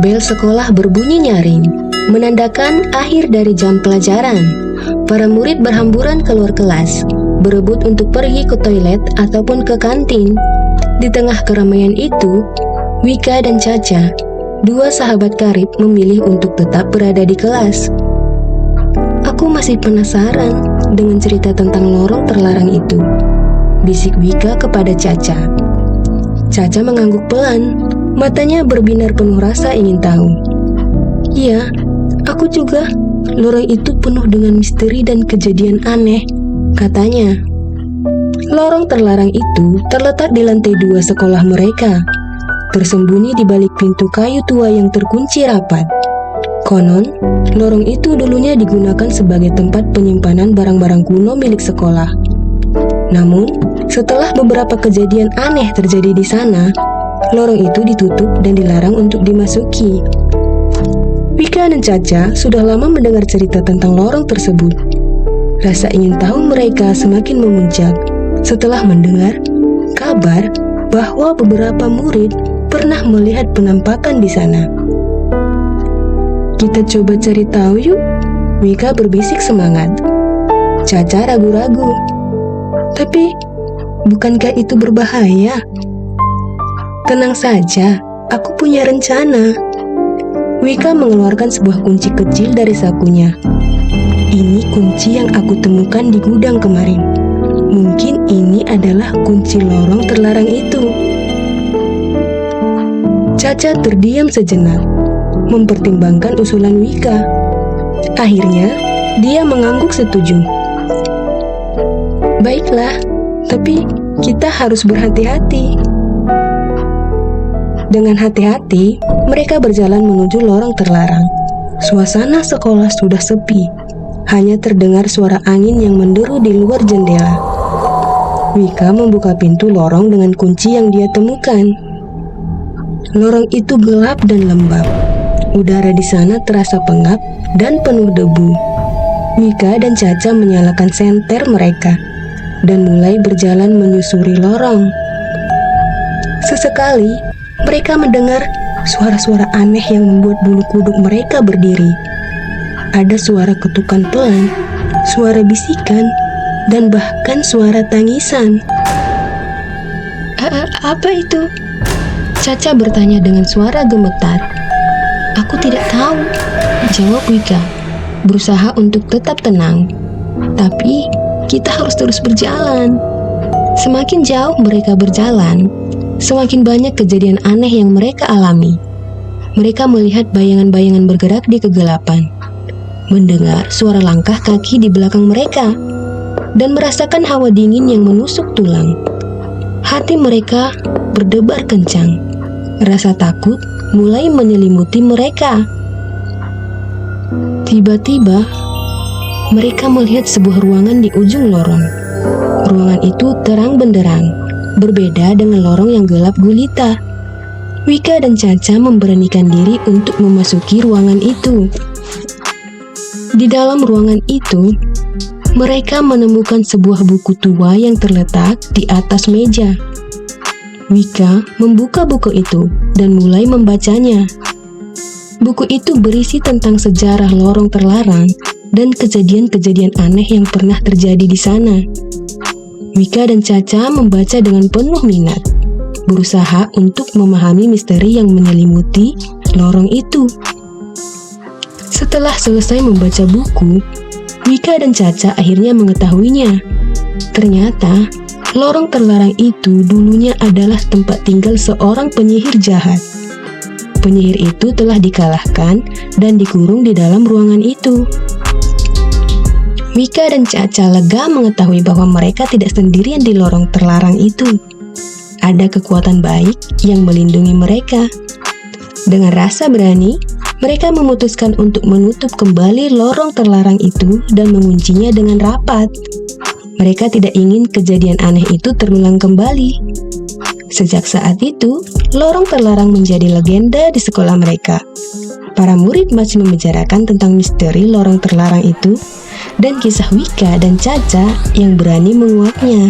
Bel sekolah berbunyi nyaring, menandakan akhir dari jam pelajaran. Para murid berhamburan keluar kelas, berebut untuk pergi ke toilet ataupun ke kantin. Di tengah keramaian itu, Wika dan Caca, dua sahabat karib, memilih untuk tetap berada di kelas. Aku masih penasaran dengan cerita tentang lorong terlarang itu, bisik Wika kepada Caca. Caca mengangguk pelan, matanya berbinar penuh rasa ingin tahu. Iya, aku juga. Lorong itu penuh dengan misteri dan kejadian aneh, katanya. Lorong terlarang itu terletak di lantai 2 sekolah mereka, tersembunyi di balik pintu kayu tua yang terkunci rapat. Konon, lorong itu dulunya digunakan sebagai tempat penyimpanan barang-barang kuno milik sekolah. Namun, setelah beberapa kejadian aneh terjadi di sana, lorong itu ditutup dan dilarang untuk dimasuki. Wika dan Caca sudah lama mendengar cerita tentang lorong tersebut. Rasa ingin tahu mereka semakin memuncak setelah mendengar kabar bahwa beberapa murid pernah melihat penampakan di sana. Kita coba cari tahu yuk, Wika berbisik semangat. Caca ragu-ragu. Tapi, bukankah itu berbahaya? Tenang saja, aku punya rencana. Wika mengeluarkan sebuah kunci kecil dari sakunya. Ini kunci yang aku temukan di gudang kemarin. Mungkin ini adalah kunci lorong terlarang itu. Caca terdiam sejenak, mempertimbangkan usulan Wika. Akhirnya, dia mengangguk setuju. Baiklah, tapi kita harus berhati-hati. Dengan hati-hati, mereka berjalan menuju lorong terlarang. Suasana sekolah sudah sepi, hanya terdengar suara angin yang menderu di luar jendela. Wika membuka pintu lorong dengan kunci yang dia temukan. Lorong itu gelap dan lembab. Udara di sana terasa pengap dan penuh debu. Wika dan Caca menyalakan senter mereka dan mulai berjalan menyusuri lorong. Sesekali, mereka mendengar suara-suara aneh yang membuat bulu kuduk mereka berdiri. Ada suara ketukan pelan, suara bisikan, dan bahkan suara tangisan. Apa itu? Caca bertanya dengan suara gemetar. Aku tidak tahu, jawab Wika, berusaha untuk tetap tenang. Tapi, kita harus terus berjalan. Semakin jauh mereka berjalan, semakin banyak kejadian aneh yang mereka alami. Mereka melihat bayangan-bayangan bergerak di kegelapan, mendengar suara langkah kaki di belakang mereka, dan merasakan hawa dingin yang menusuk tulang. Hati mereka berdebar kencang. Rasa takut mulai menyelimuti mereka. Tiba-tiba, mereka melihat sebuah ruangan di ujung lorong. Ruangan itu terang benderang, berbeda dengan lorong yang gelap gulita. Wika dan Caca memberanikan diri untuk memasuki ruangan itu. Di dalam ruangan itu, mereka menemukan sebuah buku tua yang terletak di atas meja. Wika membuka buku itu dan mulai membacanya. Buku itu berisi tentang sejarah lorong terlarang dan kejadian-kejadian aneh yang pernah terjadi di sana. Wika dan Caca membaca dengan penuh minat, berusaha untuk memahami misteri yang menyelimuti lorong itu. Setelah selesai membaca buku, Wika dan Caca akhirnya mengetahuinya. Ternyata, lorong terlarang itu dulunya adalah tempat tinggal seorang penyihir jahat. Penyihir itu telah dikalahkan dan dikurung di dalam ruangan itu. Wika dan Caca lega mengetahui bahwa mereka tidak sendirian di lorong terlarang itu. Ada kekuatan baik yang melindungi mereka. Dengan rasa berani, mereka memutuskan untuk menutup kembali lorong terlarang itu dan menguncinya dengan rapat. Mereka tidak ingin kejadian aneh itu terulang kembali. Sejak saat itu, lorong terlarang menjadi legenda di sekolah mereka. Para murid masih membicarakan tentang misteri lorong terlarang itu dan kisah Wika dan Caca yang berani menguaknya.